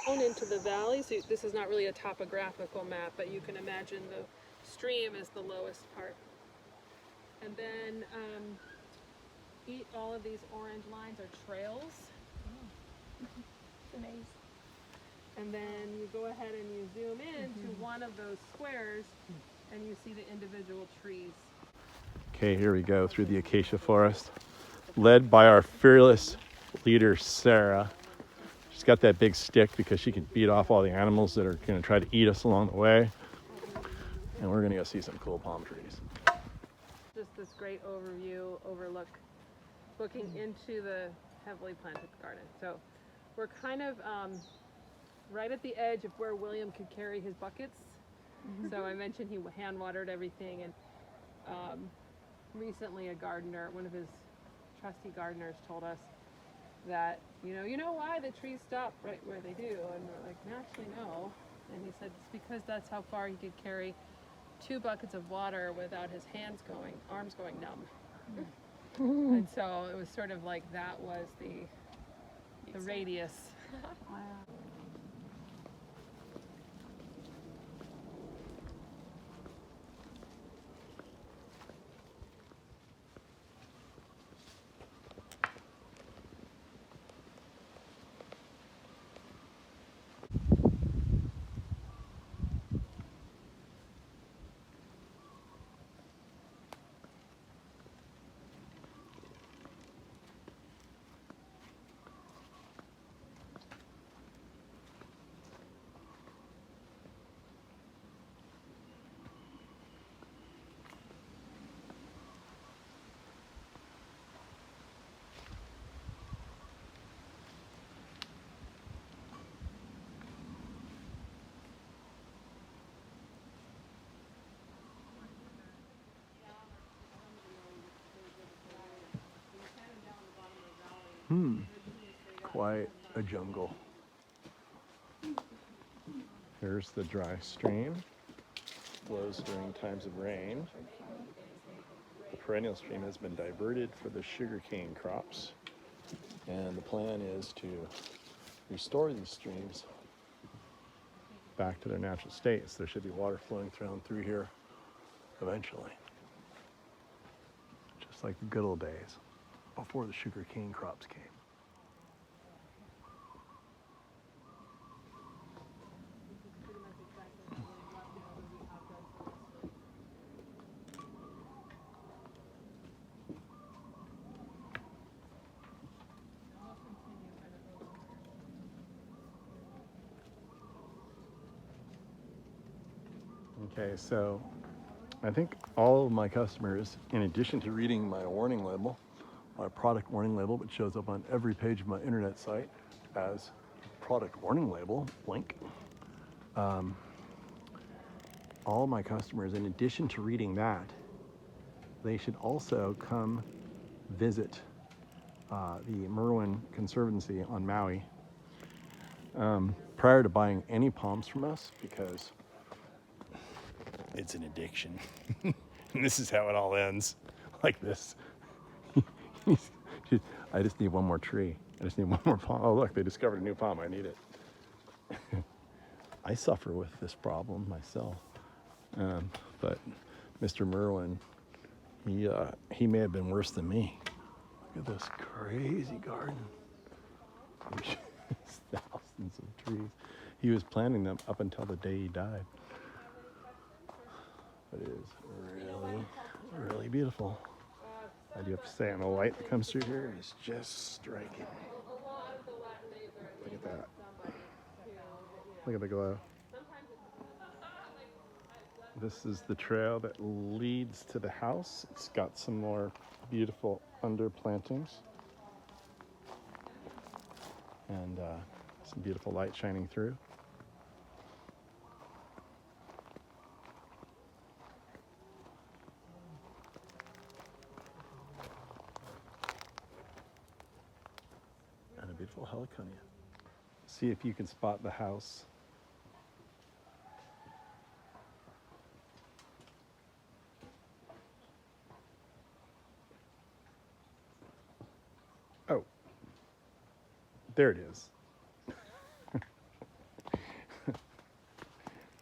down into the valley. So this is not really a topographical map, but you can imagine the stream is the lowest part. And then all of these orange lines are trails. It's amazing. And then you go ahead and you zoom in to one of those squares and you see the individual trees. Okay, here we go through the acacia forest, led by our fearless leader, Sarah. She's got that big stick because she can beat off all the animals that are going to try to eat us along the way. And we're going to go see some cool palm trees. Just this great overlook, looking into the heavily planted garden. So we're kind of right at the edge of where William could carry his buckets. So I mentioned he hand watered everything, and recently a gardener, one of his trusty gardeners, told us that, you know why the trees stop right where they do? And we're like, actually no. And he said it's because that's how far he could carry 2 buckets of water without his arms going numb. And so it was sort of like that was the radius. Wow. Quite a jungle. Here's the dry stream. Flows during times of rain. The perennial stream has been diverted for the sugarcane crops. And the plan is to restore these streams back to their natural states. There should be water flowing through here eventually. Just like the good old days before the sugarcane crops came. Okay, so I think all of my customers, in addition to reading my warning label, my product warning label, which shows up on every page of my internet site as product warning label, link. All my customers, in addition to reading that, they should also come visit the Merwin Conservancy on Maui prior to buying any palms from us, because it's an addiction. And this is how it all ends, like this. I just need one more tree. I just need one more palm. Oh, look, they discovered a new palm. I need it. I suffer with this problem myself. But Mr. Merwin, he may have been worse than me. Look at this crazy garden. Thousands of trees. He was planting them up until the day he died. It is really, really beautiful. I do have to say, and the light that comes through here is just striking. Look at that. Look at the glow. This is the trail that leads to the house. It's got some more beautiful underplantings. And some beautiful light shining through. And a beautiful heliconia. See if you can spot the house. Oh, there it is.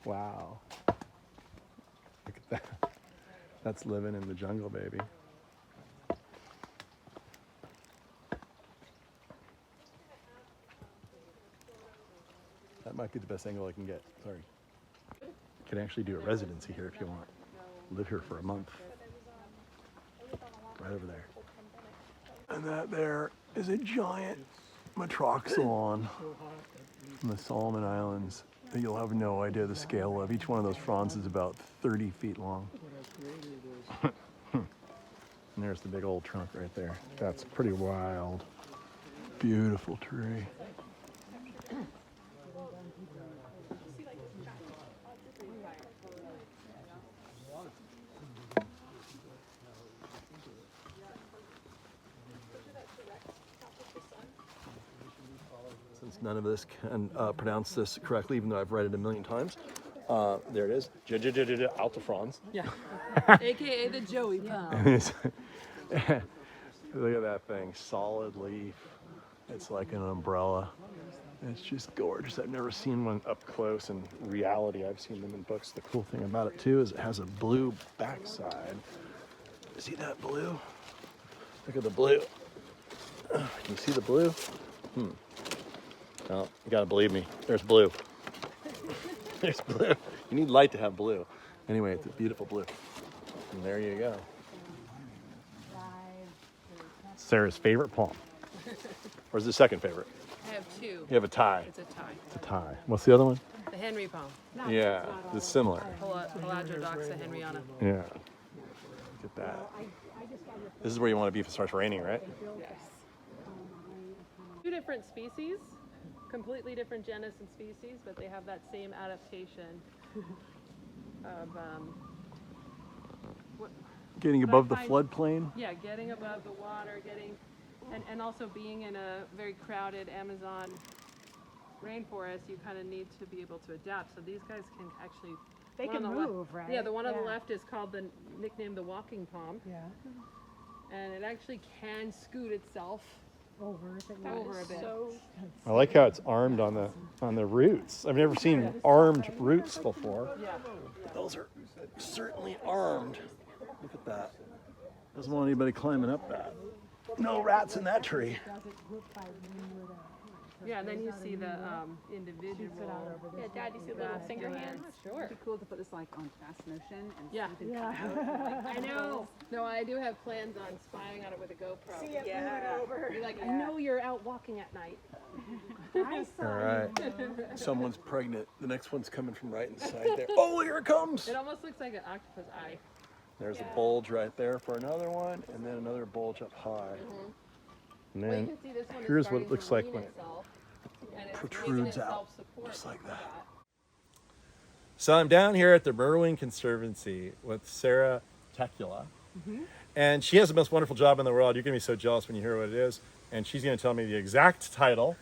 Wow. Look at that. That's living in the jungle, baby. That might be the best angle I can get. Sorry. You can actually do a residency here if you want. Live here for a month. Right over there. And that there is a giant matroxylon from the Solomon Islands that you'll have no idea the scale of. Each one of those fronds is about 30 feet long. And there's the big old trunk right there. That's pretty wild. Beautiful tree. Since none of us can pronounce this correctly, even though I've read it a million times, there it is. Alta Franz. Yeah. AKA the Joey Palm. Look at that thing, solid leaf. It's like an umbrella. It's just gorgeous. I've never seen one up close in reality. I've seen them in books. The cool thing about it too is it has a blue backside. See that blue? Look at the blue. Can you see the blue? No, you gotta believe me. There's blue. There's blue. You need light to have blue. Anyway, it's a beautiful blue. And there you go. Sarah's favorite palm. Or is the second favorite? I have two. You have a tie. It's a tie. It's a tie. What's the other one? The Henry palm. Yeah, it's similar. Peladrodoxa henryana. Yeah. Look at that. This is where you want to be if it starts raining, right? Yes. Two different species, completely different genus and species, but they have that same adaptation of Getting above the floodplain. yeah, getting above the water, and also being in a very crowded Amazon rainforest, you kind of need to be able to adapt. So these guys can actually They can move, right? Yeah, the one on the left is called nicknamed the walking palm, Yeah. and it actually can scoot itself Over if it over was. a bit. I like how it's armed on the roots. I've never seen armed roots before. Yeah. Those are certainly armed. Look at that. Doesn't want anybody climbing up that. No rats in that tree. Yeah, and then you see the individual. Yeah, Dad, you see the little finger hands? Sure. It'd be cool to put this like on fast motion and Yeah. see if it Yeah. I know. No, I do have plans on spying on it with a GoPro. See it moving over. Be like, I know you're out walking at night. I saw All you. right. Someone's pregnant. The next one's coming from right inside there. Oh, here it comes. It almost looks like an octopus eye. There's a bulge right there for another one, and then another bulge up high. And Well, you then can see this one is here's what it starting looks to like lean when it itself, and it's protrudes making out, itself support just like that. that. So I'm down here at the Merwin Conservancy with Sarah Tekula. And she has the most wonderful job in the world. You're going to be so jealous when you hear what it is. And she's going to tell me the exact title.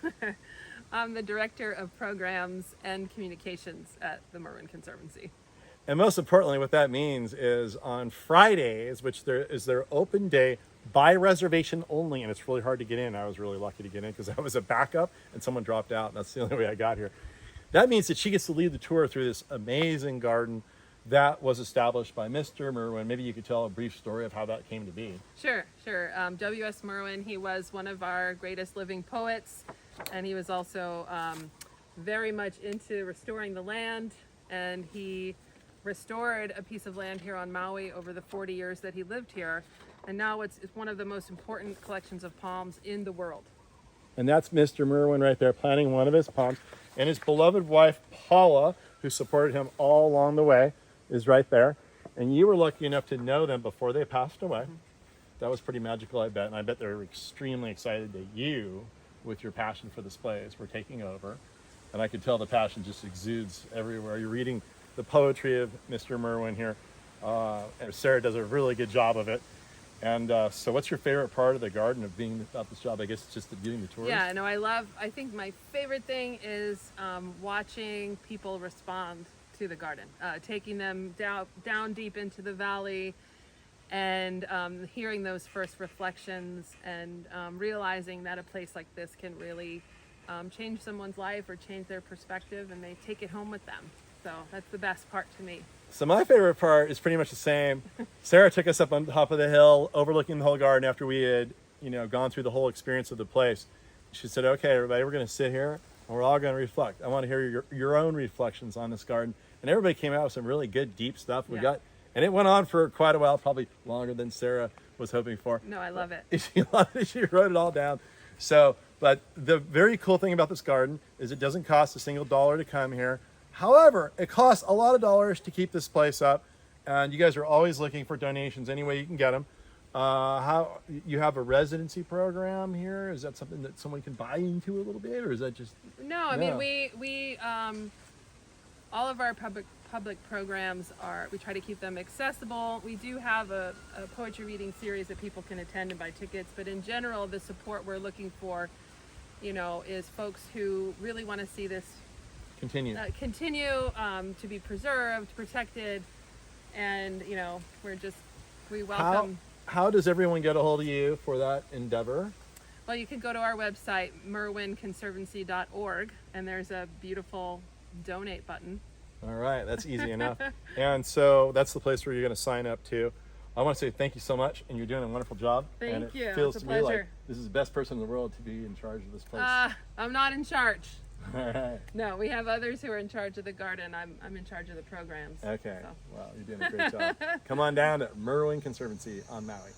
I'm the Director of Programs and Communications at the Merwin Conservancy. And most importantly, what that means is on Fridays, which there is their open day by reservation only, and it's really hard to get in. I was really lucky to get in because I was a backup and someone dropped out, and that's the only way I got here. That means that she gets to lead the tour through this amazing garden that was established by Mr. Merwin. Maybe you could tell a brief story of how that came to be. Sure. W.S. Merwin, he was one of our greatest living poets, and he was also very much into restoring the land, and he restored a piece of land here on Maui over the 40 years that he lived here, and now it's one of the most important collections of palms in the world. And that's Mr. Merwin right there planting one of his palms. And his beloved wife, Paula, who supported him all along the way, is right there. And you were lucky enough to know them before they passed away. That was pretty magical, I bet. And I bet they were extremely excited that you, with your passion for displays, were taking over. And I could tell the passion just exudes everywhere. You're reading the poetry of Mr. Merwin here. And Sarah does a really good job of it. And so what's your favorite part of the garden of being about this job? I guess it's just doing the tours. Yeah, no, I think my favorite thing is watching people respond to the garden, taking them down deep into the valley and hearing those first reflections and realizing that a place like this can really change someone's life or change their perspective, and they take it home with them. So that's the best part to me. So my favorite part is pretty much the same. Sarah took us up on top of the hill, overlooking the whole garden after we had, gone through the whole experience of the place. She said, "Okay, everybody, we're going to sit here and we're all going to reflect. I want to hear your own reflections on this garden." And everybody came out with some really good, deep stuff. And it went on for quite a while, probably longer than Sarah was hoping for. No, I love it. She wrote it all down. So, but the very cool thing about this garden is it doesn't cost a single dollar to come here. However, it costs a lot of dollars to keep this place up, and you guys are always looking for donations any way you can get them. How you have a residency program here? Is that something that someone can buy into a little bit, or is that just? No, I mean we all of our public programs we try to keep them accessible. We do have a poetry reading series that people can attend and buy tickets, but in general, the support we're looking for, is folks who really want to see this continue to be preserved, protected, and we welcome. How does everyone get a hold of you for that endeavor? Well, you can go to our website, merwinconservancy.org, and there's a beautiful donate button. All right, that's easy enough. And so that's the place where you're going to sign up to. I want to say thank you so much, and you're doing a wonderful job. Thank you. It feels it's a to me like pleasure. this is the best person in the world to be in charge of this place. I'm not in charge. All right. No, we have others who are in charge of the garden. I'm in charge of the programs. Okay. So. Well, you're doing a great job. Come on down to Merwin Conservancy on Maui.